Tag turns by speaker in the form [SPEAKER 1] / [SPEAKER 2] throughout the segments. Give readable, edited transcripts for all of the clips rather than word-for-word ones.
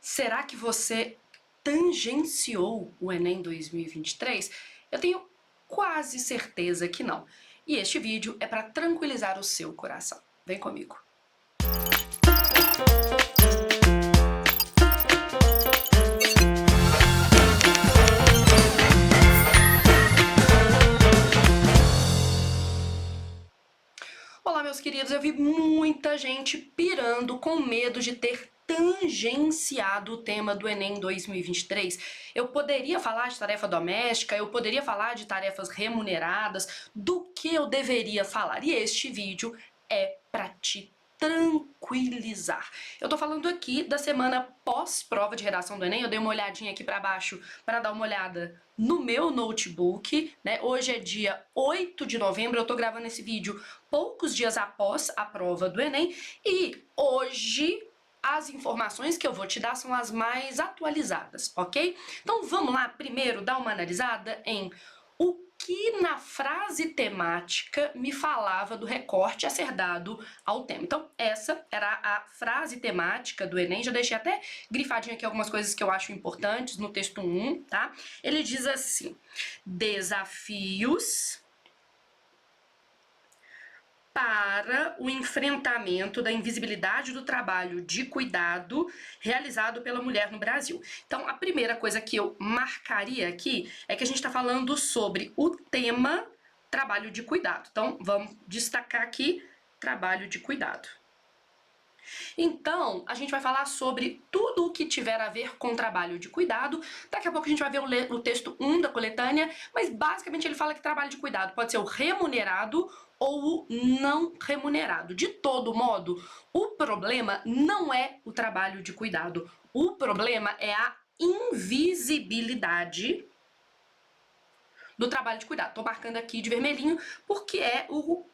[SPEAKER 1] Será que você tangenciou o Enem 2023? Eu tenho quase certeza que não. E este vídeo é para tranquilizar o seu coração. Vem comigo. Olá, meus queridos, eu vi muita gente pirando com medo de ter tangenciado o tema do Enem 2023. Eu poderia falar de tarefa doméstica, eu poderia falar de tarefas remuneradas, do que eu deveria falar. E este vídeo é para te tranquilizar. Eu tô falando aqui da semana pós-prova de redação do Enem. Eu dei uma olhadinha aqui para baixo para dar uma olhada no meu notebook, né? Hoje é dia 8 de novembro, eu tô gravando esse vídeo poucos dias após a prova do Enem e hoje as informações que eu vou te dar são as mais atualizadas, ok? Então vamos lá primeiro dar uma analisada em o que na frase temática me falava do recorte a ser dado ao tema. Então essa era a frase temática do Enem, já deixei até grifadinho aqui algumas coisas que eu acho importantes no texto 1, tá? Ele diz assim: desafios para o enfrentamento da invisibilidade do trabalho de cuidado realizado pela mulher no Brasil. Então, a primeira coisa que eu marcaria aqui é que a gente está falando sobre o tema trabalho de cuidado. Então, vamos destacar aqui trabalho de cuidado. Então, a gente vai falar sobre tudo o que tiver a ver com trabalho de cuidado. Daqui a pouco a gente vai ver o texto 1 da coletânea, mas basicamente ele fala que trabalho de cuidado pode ser o remunerado ou o não remunerado. De todo modo, o problema não é o trabalho de cuidado. O problema é a invisibilidade do trabalho de cuidado. Tô marcando aqui de vermelhinho porque é o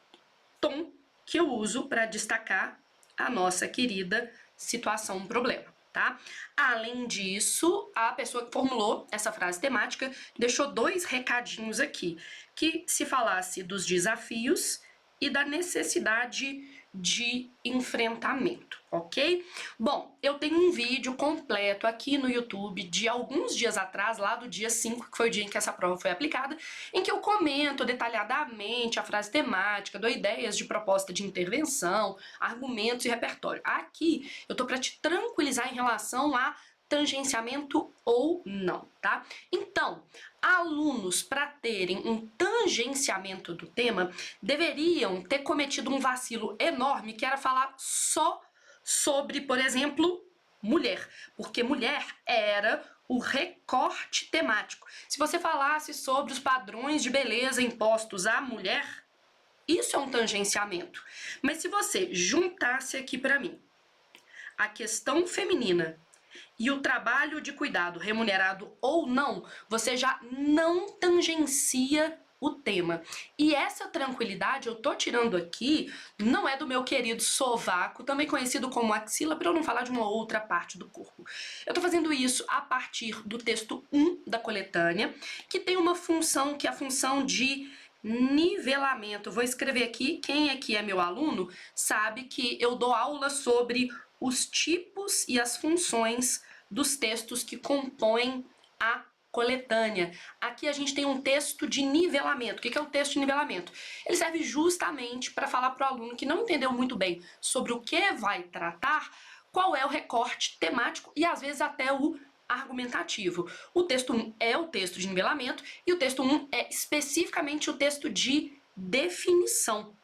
[SPEAKER 1] tom que eu uso para destacar a nossa querida situação problema, tá? Além disso, a pessoa que formulou essa frase temática deixou dois recadinhos aqui, que se falasse dos desafios e da necessidade de enfrentamento, ok? Bom, eu tenho um vídeo completo aqui no YouTube de alguns dias atrás, lá do dia 5, que foi o dia em que essa prova foi aplicada, em que eu comento detalhadamente a frase temática, dou ideias de proposta de intervenção, argumentos e repertório. Aqui eu tô para te tranquilizar em relação a tangenciamento ou não, tá? Então, alunos, para terem um tangenciamento do tema, deveriam ter cometido um vacilo enorme, que era falar só sobre, por exemplo, mulher, porque mulher era o recorte temático. Se você falasse sobre os padrões de beleza impostos à mulher, isso é um tangenciamento. Mas se você juntasse aqui para mim a questão feminina e o trabalho de cuidado, remunerado ou não, você já não tangencia o tema. E essa tranquilidade eu tô tirando aqui, não é do meu querido sovaco, também conhecido como axila, para eu não falar de uma outra parte do corpo. Eu tô fazendo isso a partir do texto 1 da coletânea, que tem uma função, que é a função de nivelamento. Vou escrever aqui, quem aqui é meu aluno sabe que eu dou aula sobre os tipos e as funções dos textos que compõem a coletânea. Aqui a gente tem um texto de nivelamento. O que é o texto de nivelamento? Ele serve justamente para falar para o aluno que não entendeu muito bem sobre o que vai tratar, qual é o recorte temático e às vezes até o argumentativo. O texto 1 é o texto de nivelamento e o texto 1 é especificamente o texto de definição.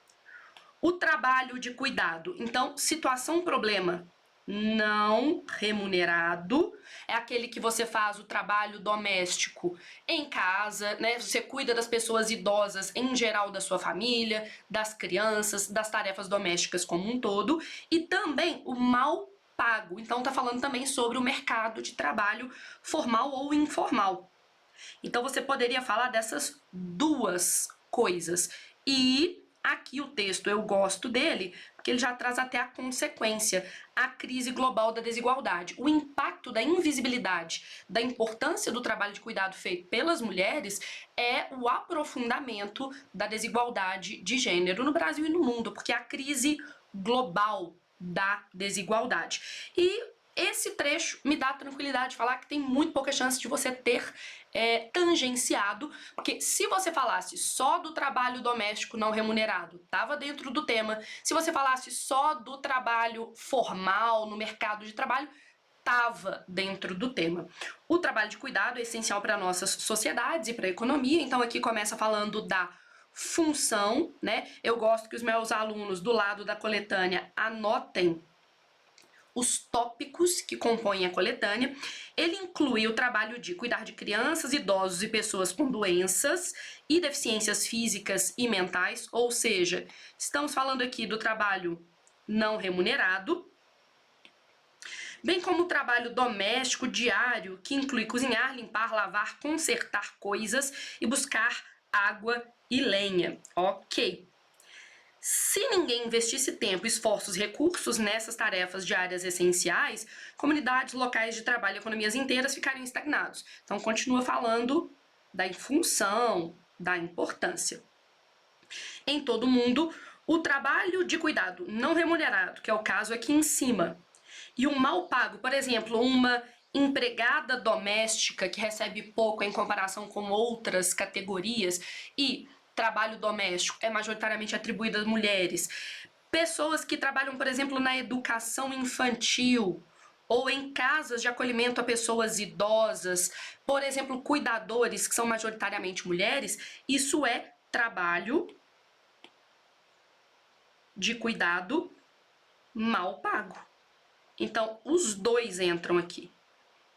[SPEAKER 1] O trabalho de cuidado, então, situação problema não remunerado, é aquele que você faz o trabalho doméstico em casa, né? Você cuida das pessoas idosas em geral da sua família, das crianças, das tarefas domésticas como um todo, e também o mal pago. Então tá falando também sobre o mercado de trabalho formal ou informal. Então você poderia falar dessas duas coisas. E aqui o texto, eu gosto dele, porque ele já traz até a consequência, a crise global da desigualdade. O impacto da invisibilidade, da importância do trabalho de cuidado feito pelas mulheres é o aprofundamento da desigualdade de gênero no Brasil e no mundo, porque é a crise global da desigualdade. E esse trecho me dá tranquilidade de falar que tem muito pouca chance de você ter tangenciado, porque se você falasse só do trabalho doméstico não remunerado, estava dentro do tema. Se você falasse só do trabalho formal no mercado de trabalho, estava dentro do tema. O trabalho de cuidado é essencial para nossas sociedades e para a economia, então aqui começa falando da função, né? Eu gosto que os meus alunos do lado da coletânea anotem os tópicos que compõem a coletânea. Ele inclui o trabalho de cuidar de crianças, idosos e pessoas com doenças e deficiências físicas e mentais, ou seja, estamos falando aqui do trabalho não remunerado, bem como o trabalho doméstico diário, que inclui cozinhar, limpar, lavar, consertar coisas e buscar água e lenha. Ok. Se ninguém investisse tempo, esforços e recursos nessas tarefas diárias essenciais, comunidades, locais de trabalho e economias inteiras ficariam estagnados. Então, continua falando da função, da importância. Em todo o mundo, o trabalho de cuidado não remunerado, que é o caso aqui em cima, e um mal pago, por exemplo, uma empregada doméstica que recebe pouco em comparação com outras categorias e trabalho doméstico é majoritariamente atribuído às mulheres. Pessoas que trabalham, por exemplo, na educação infantil ou em casas de acolhimento a pessoas idosas, por exemplo, cuidadores que são majoritariamente mulheres, isso é trabalho de cuidado mal pago. Então, os dois entram aqui.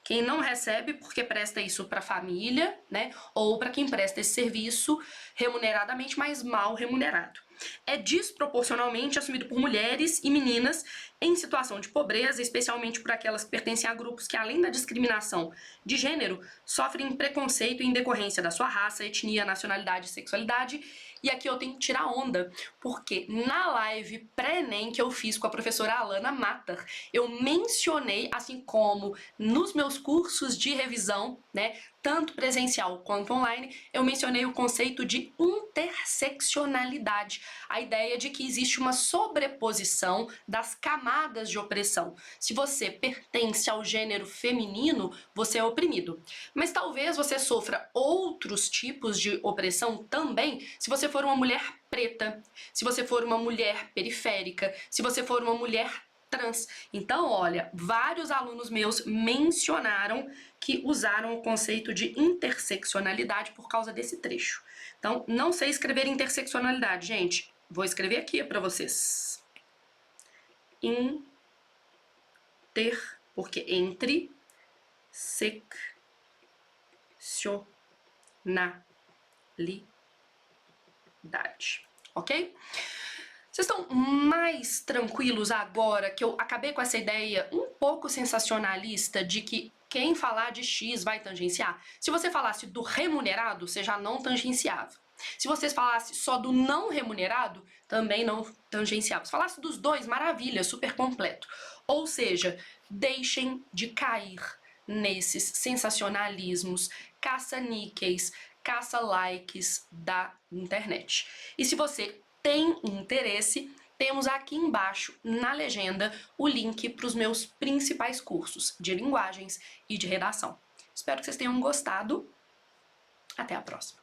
[SPEAKER 1] Quem não recebe porque presta isso para a família, né? Ou para quem presta esse serviço remuneradamente, mas mal remunerado. É desproporcionalmente assumido por mulheres e meninas em situação de pobreza, especialmente por aquelas que pertencem a grupos que, além da discriminação de gênero, sofrem preconceito em decorrência da sua raça, etnia, nacionalidade e sexualidade. E aqui eu tenho que tirar onda, porque na live pré-ENEM que eu fiz com a professora Alana Matar, eu mencionei, assim como nos meus cursos de revisão, né, tanto presencial quanto online, eu mencionei o conceito de interseccionalidade, a ideia de que existe uma sobreposição das camadas de opressão. Se você pertence ao gênero feminino, você é oprimido. Mas talvez você sofra outros tipos de opressão também, se você for uma mulher preta, se você for uma mulher periférica, se você for uma mulher trans. Então, olha, vários alunos meus mencionaram que usaram o conceito de interseccionalidade por causa desse trecho. Então, não sei escrever interseccionalidade, gente. Vou escrever aqui para vocês. Porque entre seccionalidade, ok? Vocês estão mais tranquilos agora que eu acabei com essa ideia um pouco sensacionalista de que quem falar de X vai tangenciar? Se você falasse do remunerado, você já não tangenciava. Se vocês falassem só do não remunerado, também não tangenciava. Se falasse dos dois, maravilha, super completo. Ou seja, deixem de cair nesses sensacionalismos, caça-níqueis, caça-likes da internet. E se você tem interesse, temos aqui embaixo na legenda o link para os meus principais cursos de linguagens e de redação. Espero que vocês tenham gostado. Até a próxima.